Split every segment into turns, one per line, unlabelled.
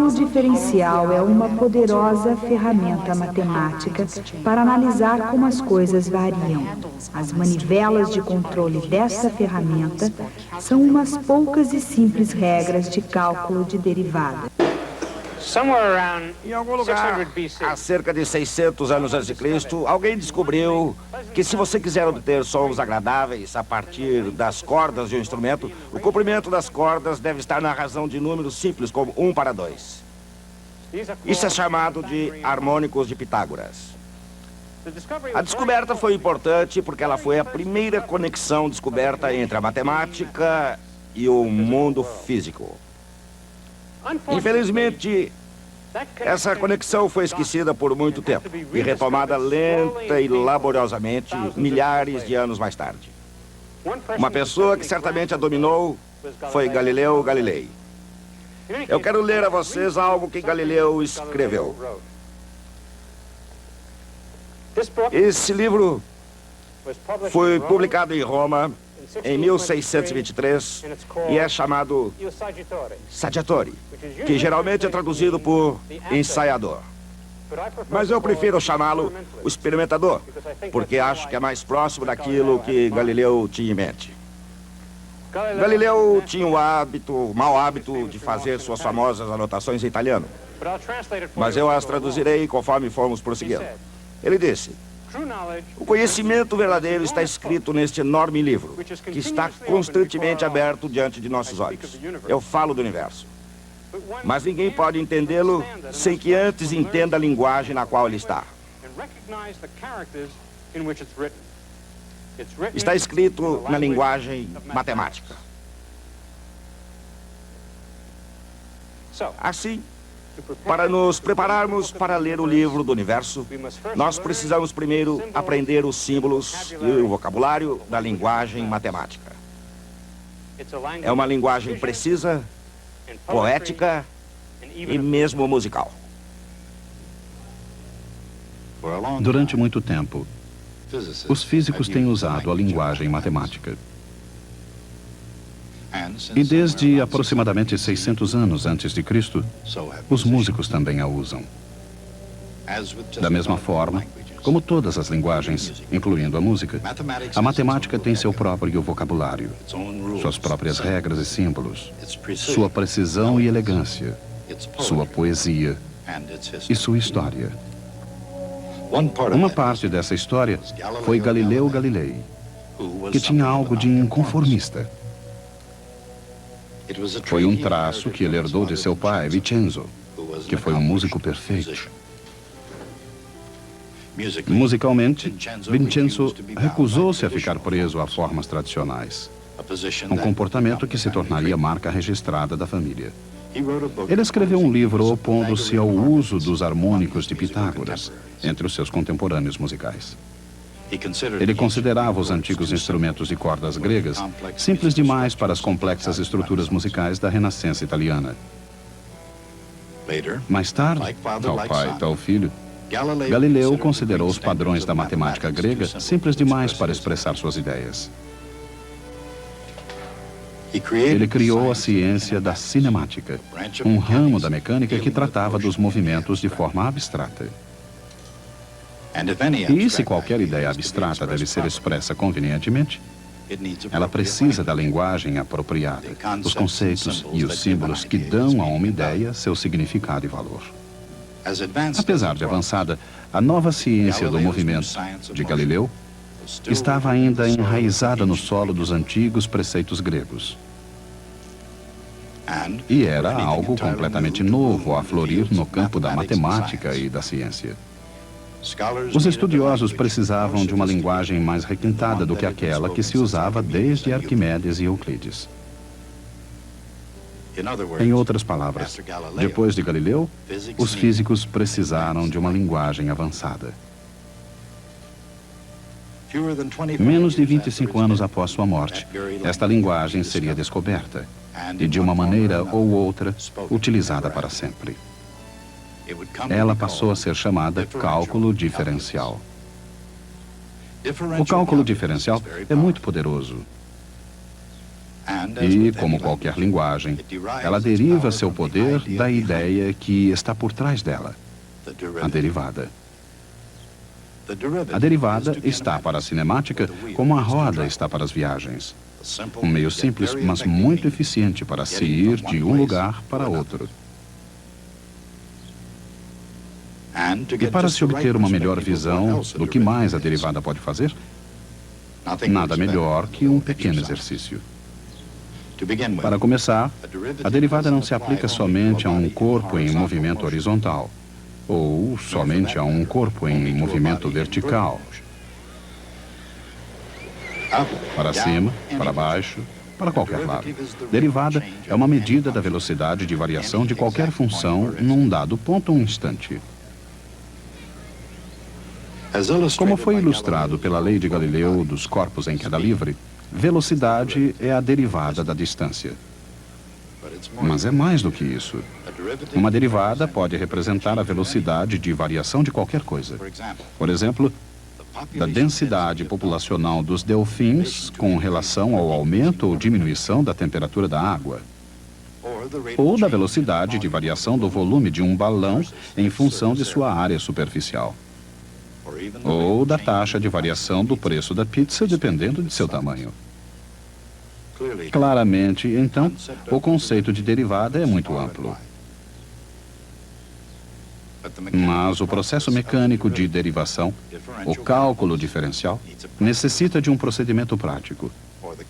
cálculo diferencial é uma poderosa ferramenta matemática para analisar como as coisas variam. As manivelas de controle dessa ferramenta são umas poucas e simples regras de cálculo de derivada.
Em algum lugar, há cerca de 600 anos antes de Cristo, alguém descobriu que se você quiser obter sons agradáveis a partir das cordas de um instrumento, o comprimento das cordas deve estar na razão de números simples, como 1/2. Isso é chamado de harmônicos de Pitágoras. A descoberta foi importante porque ela foi a primeira conexão descoberta entre a matemática e o mundo físico. Infelizmente, essa conexão foi esquecida por muito tempo e retomada lenta e laboriosamente milhares de anos mais tarde. Uma pessoa que certamente a dominou foi Galileu Galilei. Eu quero ler a vocês algo que Galileu escreveu. Esse livro foi publicado em Roma em 1623 e é chamado Saggiatore, que geralmente é traduzido por ensaiador. Mas eu prefiro chamá-lo o experimentador, porque acho que é mais próximo daquilo que Galileu tinha em mente. Galileu tinha o mau hábito de fazer suas famosas anotações em italiano, mas eu as traduzirei conforme formos prosseguindo. Ele disse: o conhecimento verdadeiro está escrito neste enorme livro, que está constantemente aberto diante de nossos olhos. Eu falo do universo. Mas ninguém pode entendê-lo sem que antes entenda a linguagem na qual ele está. Está escrito na linguagem matemática. Assim, para nos prepararmos para ler o livro do universo, nós precisamos primeiro aprender os símbolos e o vocabulário da linguagem matemática. É uma linguagem precisa, poética e mesmo musical.
Durante muito tempo, os físicos têm usado a linguagem matemática. E desde aproximadamente 600 anos antes de Cristo, os músicos também a usam. Da mesma forma, como todas as linguagens, incluindo a música, a matemática tem seu próprio vocabulário, suas próprias regras e símbolos, sua precisão e elegância, sua poesia e sua história. Uma parte dessa história foi Galileu Galilei, que tinha algo de inconformista. Foi um traço que ele herdou de seu pai, Vincenzo, que foi um músico perfeito. Musicalmente, Vincenzo recusou-se a ficar preso a formas tradicionais, um comportamento que se tornaria marca registrada da família. Ele escreveu um livro opondo-se ao uso dos harmônicos de Pitágoras entre os seus contemporâneos musicais. Ele considerava os antigos instrumentos de cordas gregas simples demais para as complexas estruturas musicais da Renascença italiana. Mais tarde, tal pai, tal filho, Galileu considerou os padrões da matemática grega simples demais para expressar suas ideias. Ele criou a ciência da cinemática, um ramo da mecânica que tratava dos movimentos de forma abstrata. E se qualquer ideia abstrata deve ser expressa convenientemente, ela precisa da linguagem apropriada, os conceitos e os símbolos que dão a uma ideia seu significado e valor. Apesar de avançada, a nova ciência do movimento de Galileu estava ainda enraizada no solo dos antigos preceitos gregos. E era algo completamente novo a florir no campo da matemática e da ciência. Os estudiosos precisavam de uma linguagem mais requintada do que aquela que se usava desde Arquimedes e Euclides. Em outras palavras, depois de Galileu, os físicos precisaram de uma linguagem avançada. Menos de 25 anos após sua morte, esta linguagem seria descoberta e, de uma maneira ou outra, utilizada para sempre. Ela passou a ser chamada cálculo diferencial. O cálculo diferencial é muito poderoso. E, como qualquer linguagem, ela deriva seu poder da ideia que está por trás dela, a derivada. A derivada está para a cinemática como a roda está para as viagens. Um meio simples, mas muito eficiente para se ir de um lugar para outro. E para se obter uma melhor visão do que mais a derivada pode fazer, nada melhor que um pequeno exercício. Para começar, a derivada não se aplica somente a um corpo em movimento horizontal, ou somente a um corpo em movimento vertical. Para cima, para baixo, para qualquer lado. Derivada é uma medida da velocidade de variação de qualquer função num dado ponto ou instante. Como foi ilustrado pela lei de Galileu dos corpos em queda livre, velocidade é a derivada da distância. Mas é mais do que isso. Uma derivada pode representar a velocidade de variação de qualquer coisa. Por exemplo, da densidade populacional dos delfins com relação ao aumento ou diminuição da temperatura da água. Ou da velocidade de variação do volume de um balão em função de sua área superficial. Ou da taxa de variação do preço da pizza dependendo de seu tamanho. Claramente, então, o conceito de derivada é muito amplo. Mas o processo mecânico de derivação, o cálculo diferencial, necessita de um procedimento prático.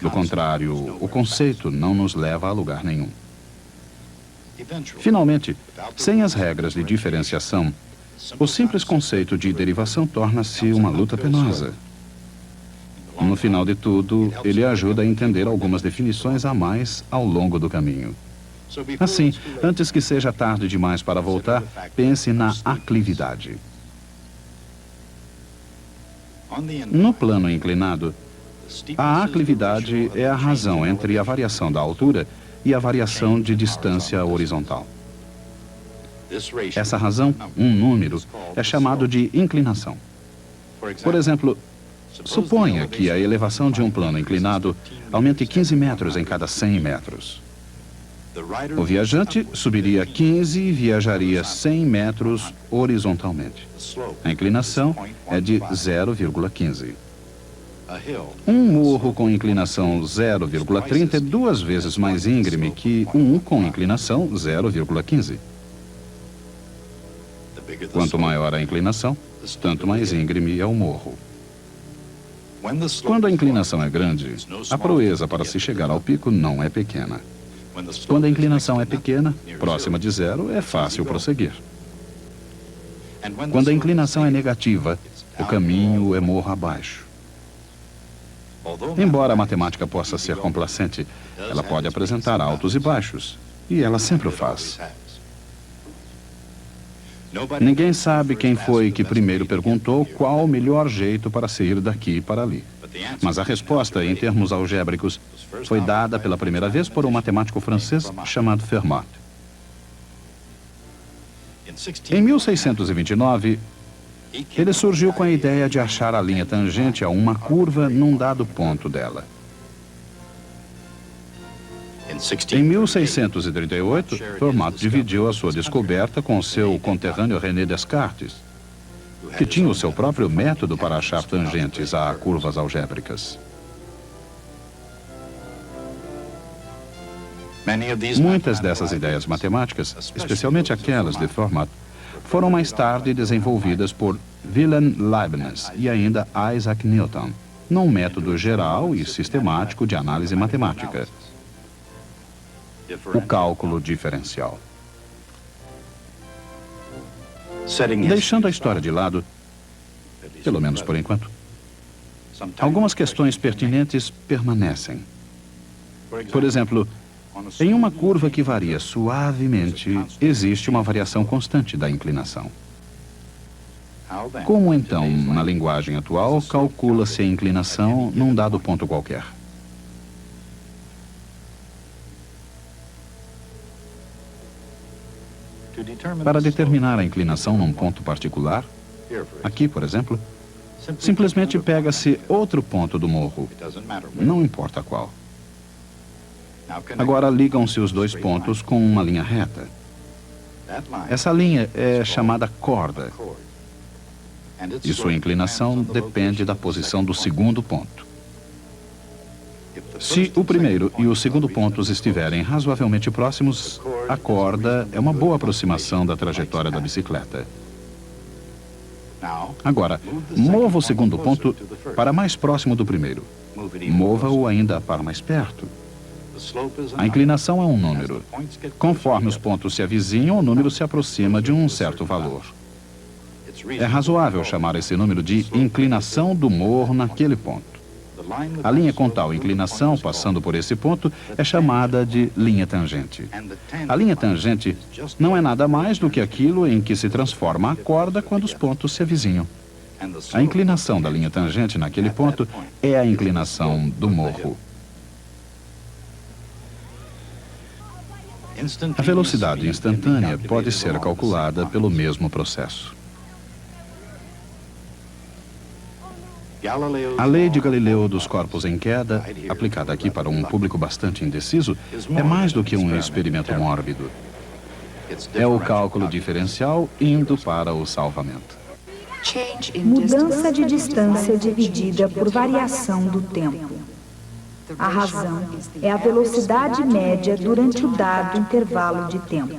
Do contrário, o conceito não nos leva a lugar nenhum. Finalmente, sem as regras de diferenciação, o simples conceito de derivação torna-se uma luta penosa. No final de tudo, ele ajuda a entender algumas definições a mais ao longo do caminho. Assim, antes que seja tarde demais para voltar, pense na aclividade. No plano inclinado, a aclividade é a razão entre a variação da altura e a variação de distância horizontal. Essa razão, um número, é chamado de inclinação. Por exemplo, suponha que a elevação de um plano inclinado aumente 15 metros em cada 100 metros. O viajante subiria 15 e viajaria 100 metros horizontalmente. A inclinação é de 0,15. Um morro com inclinação 0,30 é 2 vezes mais íngreme que um com inclinação 0,15. Quanto maior a inclinação, tanto mais íngreme é o morro. Quando a inclinação é grande, a proeza para se chegar ao pico não é pequena. Quando a inclinação é pequena, próxima de zero, é fácil prosseguir. Quando a inclinação é negativa, o caminho é morro abaixo. Embora a matemática possa ser complacente, ela pode apresentar altos e baixos, e ela sempre o faz. Ninguém sabe quem foi que primeiro perguntou qual o melhor jeito para sair daqui para ali. Mas a resposta, em termos algébricos, foi dada pela primeira vez por um matemático francês chamado Fermat. Em 1629, ele surgiu com a ideia de achar a linha tangente a uma curva num dado ponto dela. Em 1638, Fermat dividiu a sua descoberta com seu conterrâneo René Descartes, que tinha o seu próprio método para achar tangentes a curvas algébricas. Muitas dessas ideias matemáticas, especialmente aquelas de Fermat, foram mais tarde desenvolvidas por Wilhelm Leibniz e ainda Isaac Newton, num método geral e sistemático de análise matemática, o cálculo diferencial. Deixando a história de lado, pelo menos por enquanto, algumas questões pertinentes permanecem. Por exemplo, em uma curva que varia suavemente, existe uma variação constante da inclinação. Como então, na linguagem atual, calcula-se a inclinação num dado ponto qualquer? Para determinar a inclinação num ponto particular, aqui, por exemplo, simplesmente pega-se outro ponto do morro, não importa qual. Agora ligam-se os dois pontos com uma linha reta. Essa linha é chamada corda, e sua inclinação depende da posição do segundo ponto. Se o primeiro e o segundo pontos estiverem razoavelmente próximos, a corda é uma boa aproximação da trajetória da bicicleta. Agora, mova o segundo ponto para mais próximo do primeiro. Mova-o ainda para mais perto. A inclinação é um número. Conforme os pontos se avizinham, o número se aproxima de um certo valor. É razoável chamar esse número de inclinação do morro naquele ponto. A linha com tal inclinação, passando por esse ponto, é chamada de linha tangente. A linha tangente não é nada mais do que aquilo em que se transforma a corda quando os pontos se avizinham. A inclinação da linha tangente naquele ponto é a inclinação do morro. A velocidade instantânea pode ser calculada pelo mesmo processo. A lei de Galileu dos corpos em queda, aplicada aqui para um público bastante indeciso, é mais do que um experimento mórbido. É o cálculo diferencial indo para o salvamento.
Mudança de distância dividida por variação do tempo. A razão é a velocidade média durante o dado intervalo de tempo.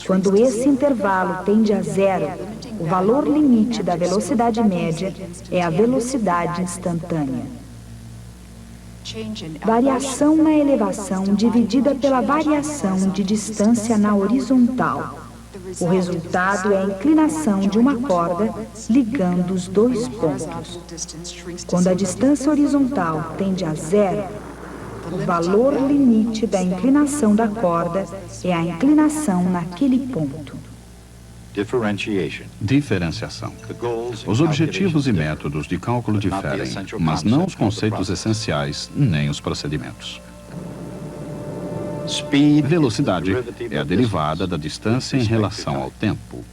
Quando esse intervalo tende a zero, o valor limite da velocidade média é a velocidade instantânea. Variação na elevação dividida pela variação de distância na horizontal. O resultado é a inclinação de uma corda ligando os dois pontos. Quando a distância horizontal tende a zero, o valor limite da inclinação da corda é a inclinação naquele ponto.
Diferenciação. Os objetivos e métodos de cálculo diferem, mas não os conceitos essenciais nem os procedimentos. Velocidade é a derivada da distância em relação ao tempo.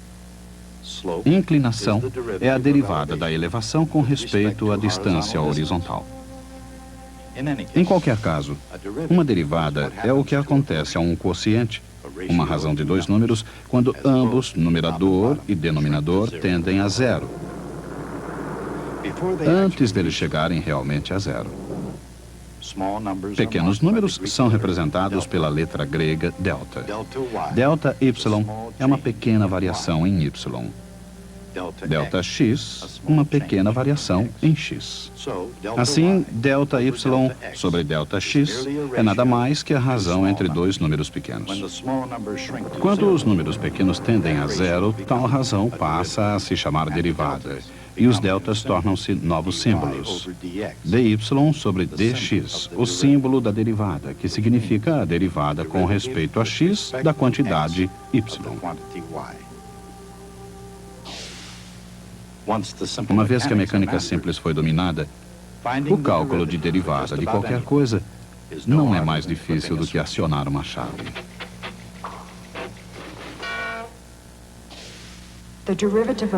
Inclinação é a derivada da elevação com respeito à distância horizontal. Em qualquer caso, uma derivada é o que acontece a um quociente, uma razão de dois números, quando ambos, numerador e denominador, tendem a zero, antes deles chegarem realmente a zero. Pequenos números são representados pela letra grega delta. Delta y é uma pequena variação em y. Delta x, uma pequena variação em x. Assim, delta y sobre delta x é nada mais que a razão entre dois números pequenos. Quando os números pequenos tendem a zero, tal razão passa a se chamar derivada, e os deltas tornam-se novos símbolos. dy sobre dx, o símbolo da derivada, que significa a derivada com respeito a x da quantidade y. Uma vez que a mecânica simples foi dominada, o cálculo de derivada de qualquer coisa não é mais difícil do que acionar uma chave.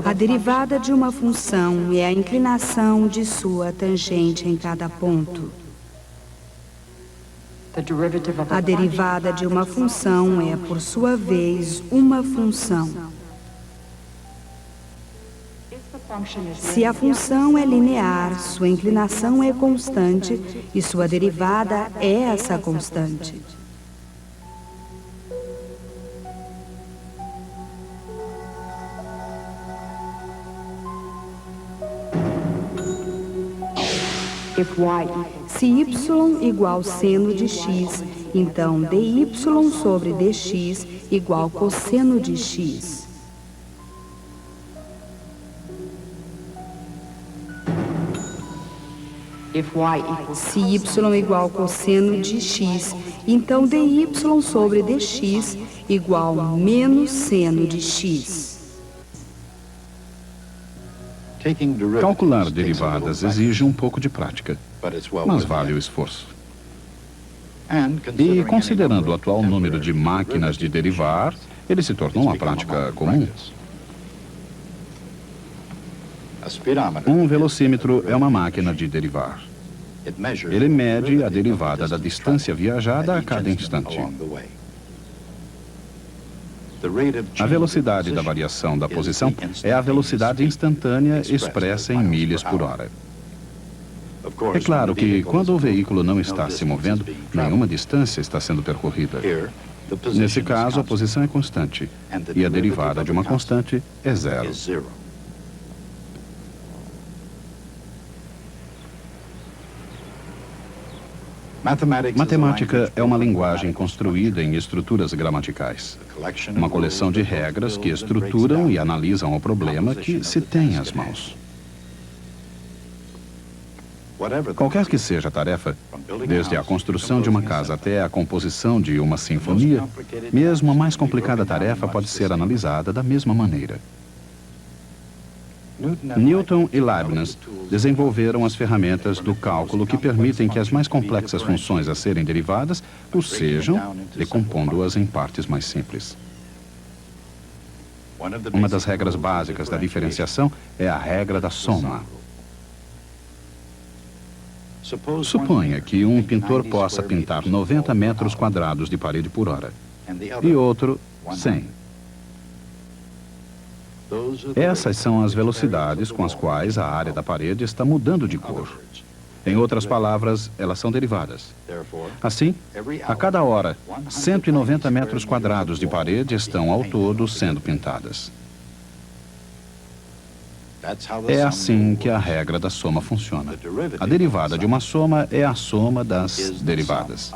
A derivada de uma função é a inclinação de sua tangente em cada ponto. A derivada de uma função é, por sua vez, uma função. Se a função é linear, sua inclinação é constante e sua derivada é essa constante. Se y igual seno de x, então dy sobre dx igual cosseno de x. Se y igual cosseno de x, então dy sobre dx igual menos seno de x.
Calcular derivadas exige um pouco de prática, mas vale o esforço. E considerando o atual número de máquinas de derivar, ele se tornou uma prática comum. Um velocímetro é uma máquina de derivar. Ele mede a derivada da distância viajada a cada instante. A velocidade da variação da posição é a velocidade instantânea expressa em milhas por hora. É claro que, quando o veículo não está se movendo, nenhuma distância está sendo percorrida. Nesse caso, a posição é constante, e a derivada de uma constante é zero. Matemática é uma linguagem construída em estruturas gramaticais. Uma coleção de regras que estruturam e analisam o problema que se tem às mãos. Qualquer que seja a tarefa, desde a construção de uma casa até a composição de uma sinfonia, mesmo a mais complicada tarefa pode ser analisada da mesma maneira. Newton e Leibniz desenvolveram as ferramentas do cálculo que permitem que as mais complexas funções a serem derivadas o sejam, decompondo-as em partes mais simples. Uma das regras básicas da diferenciação é a regra da soma. Suponha que um pintor possa pintar 90 metros quadrados de parede por hora e outro 100. Essas são as velocidades com as quais a área da parede está mudando de cor. Em outras palavras, elas são derivadas. Assim, a cada hora, 190 metros quadrados de parede estão ao todo sendo pintadas. É assim que a regra da soma funciona. A derivada de uma soma é a soma das derivadas.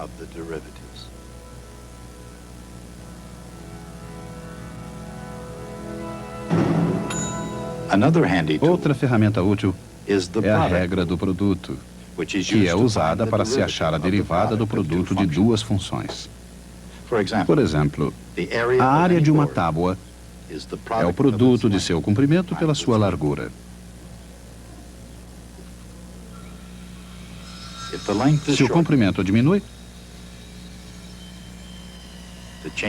Outra ferramenta útil é a regra do produto, que é usada para se achar a derivada do produto de duas funções. Por exemplo, a área de uma tábua é o produto de seu comprimento pela sua largura. Se o comprimento diminui,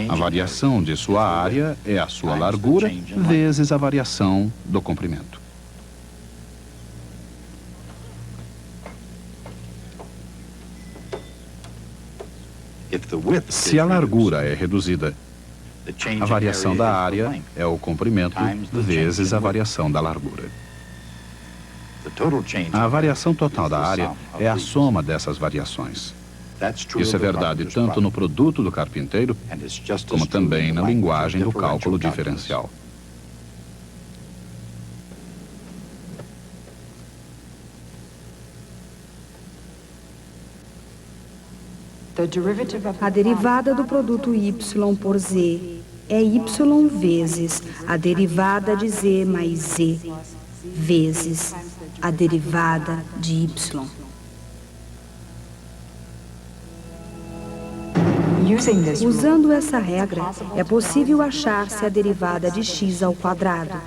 a variação de sua área é a sua largura vezes a variação do comprimento. Se a largura é reduzida, a variação da área é o comprimento vezes a variação da largura. A variação total da área é a soma dessas variações. Isso é verdade tanto no produto do carpinteiro, como também na linguagem do cálculo diferencial.
A derivada do produto y por z é y vezes a derivada de z mais z vezes a derivada de y. Usando essa regra, é possível achar-se a derivada de x ao quadrado.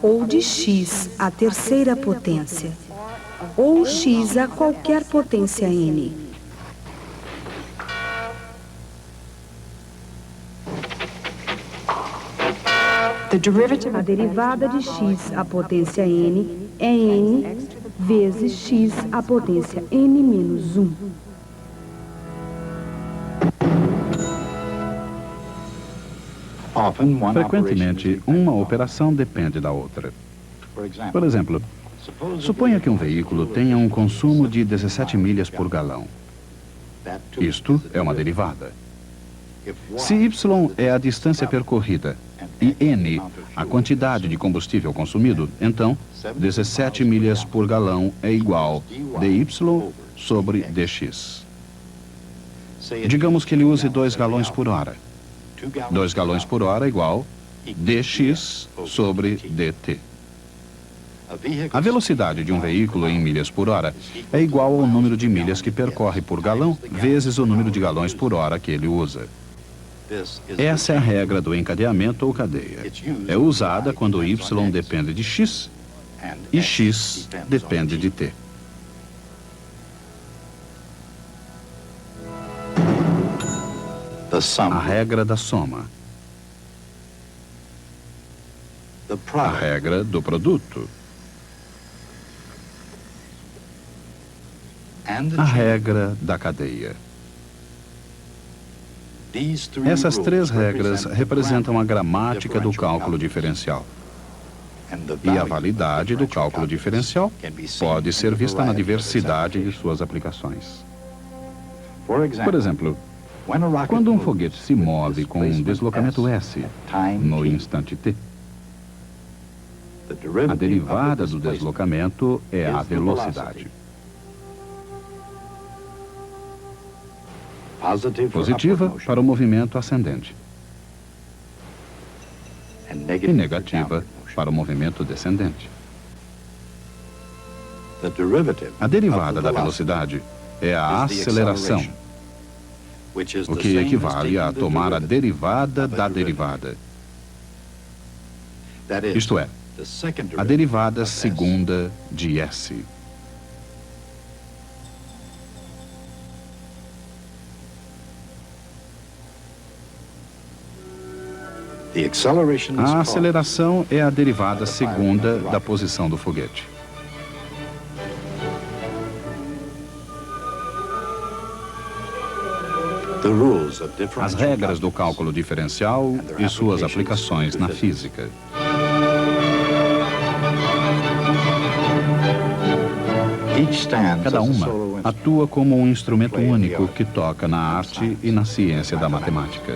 Ou de x à terceira potência, ou x a qualquer potência n. A derivada de x à potência n é n vezes x à potência n menos 1.
Frequentemente, uma operação depende da outra. Por exemplo, Suponha que um veículo tenha um consumo de 17 milhas por galão. Isto é uma derivada. Se y é a distância percorrida e n a quantidade de combustível consumido, então 17 milhas por galão é igual dy sobre dx. Digamos que ele use 2 galões por hora. 2 galões por hora é igual dx sobre dt. A velocidade de um veículo em milhas por hora é igual ao número de milhas que percorre por galão vezes o número de galões por hora que ele usa. Essa é a regra do encadeamento ou cadeia. É usada quando y depende de x e x depende de t. A regra da soma. A regra do produto. A regra da cadeia. Essas 3 regras representam a gramática do cálculo diferencial. E a validade do cálculo diferencial pode ser vista na diversidade de suas aplicações. Por exemplo, quando um foguete se move com um deslocamento s no instante t, a derivada do deslocamento é a velocidade. Positiva para o movimento ascendente e negativa para o movimento descendente. A derivada da velocidade é a aceleração, o que equivale a tomar a derivada da derivada. Isto é, a derivada segunda de s. A aceleração é a derivada segunda da posição do foguete. As regras do cálculo diferencial e suas aplicações na física. Cada uma atua como um instrumento único que toca na arte e na ciência da matemática.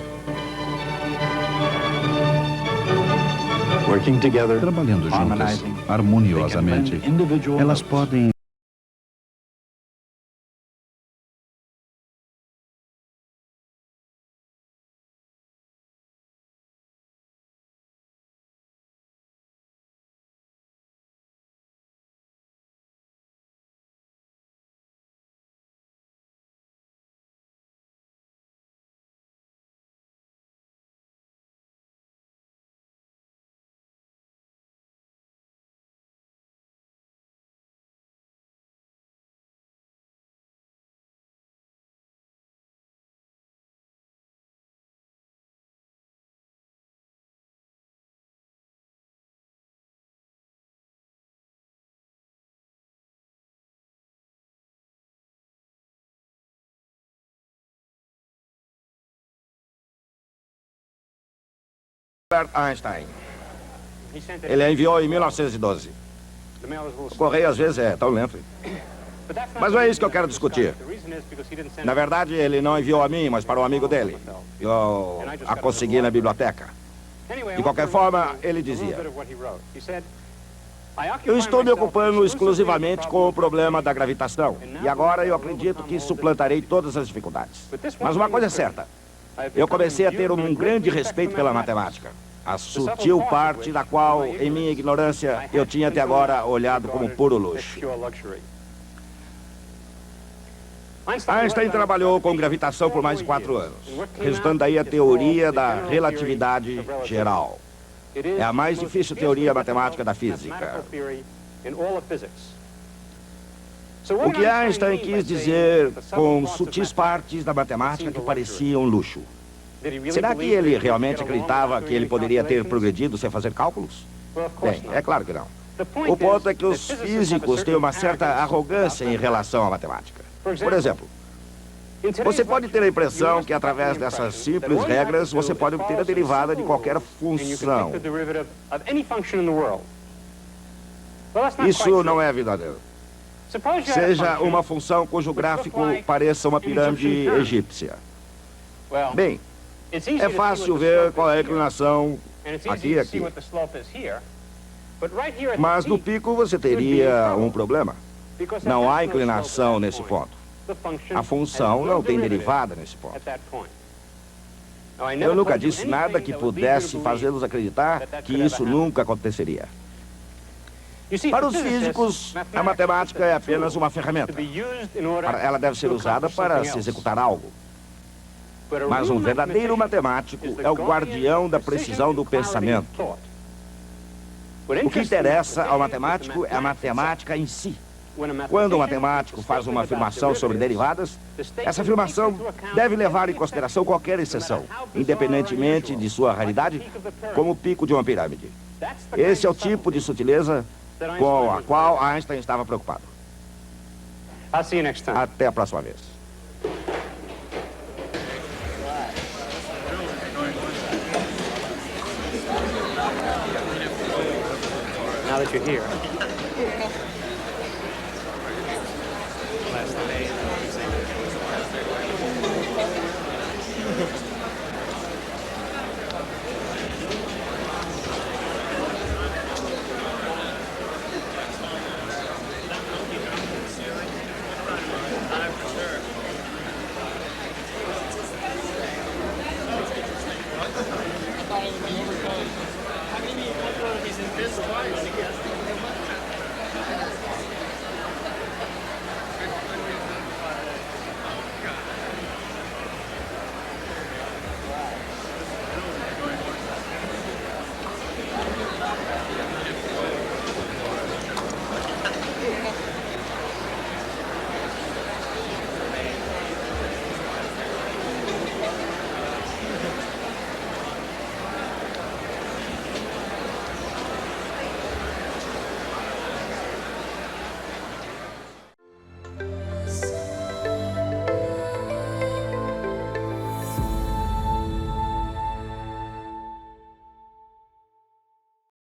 Trabalhando juntas, harmoniosamente, elas podem
Einstein. Ele a enviou em 1912. O correio às vezes é tão lento. Mas não é isso que eu quero discutir. Na verdade, ele não enviou a mim, mas para um amigo dele. Eu a consegui na biblioteca. De qualquer forma, ele dizia: eu estou me ocupando exclusivamente com o problema da gravitação. E agora eu acredito que suplantarei todas as dificuldades. Mas uma coisa é certa. Eu comecei a ter um grande respeito pela matemática. A sutil parte da qual, em minha ignorância, eu tinha até agora olhado como puro luxo. Einstein trabalhou com gravitação por mais de 4 anos, resultando daí a teoria da relatividade geral. É a mais difícil teoria matemática da física. O que Einstein quis dizer com sutis partes da matemática que pareciam luxo? Será que ele realmente acreditava que ele poderia ter progredido sem fazer cálculos? Bem, é claro que não. O ponto é que os físicos têm uma certa arrogância em relação à matemática. Por exemplo, você pode ter a impressão que através dessas simples regras você pode obter a derivada de qualquer função. Isso não é verdadeiro. Seja uma função cujo gráfico pareça uma pirâmide egípcia. Bem, é fácil ver qual é a inclinação aqui e aqui. Mas no pico você teria um problema. Não há inclinação nesse ponto. A função não tem derivada nesse ponto. Eu nunca disse nada que pudesse fazê-los acreditar que isso nunca aconteceria. Para os físicos, a matemática é apenas uma ferramenta. Ela deve ser usada para se executar algo. Mas um verdadeiro matemático é o guardião da precisão do pensamento. O que interessa ao matemático é a matemática em si. Quando um matemático faz uma afirmação sobre derivadas, essa afirmação deve levar em consideração qualquer exceção, independentemente de sua raridade, como o pico de uma pirâmide. Esse é o tipo de sutileza com a qual Einstein estava preocupado. Até a próxima vez.
Now that you're here.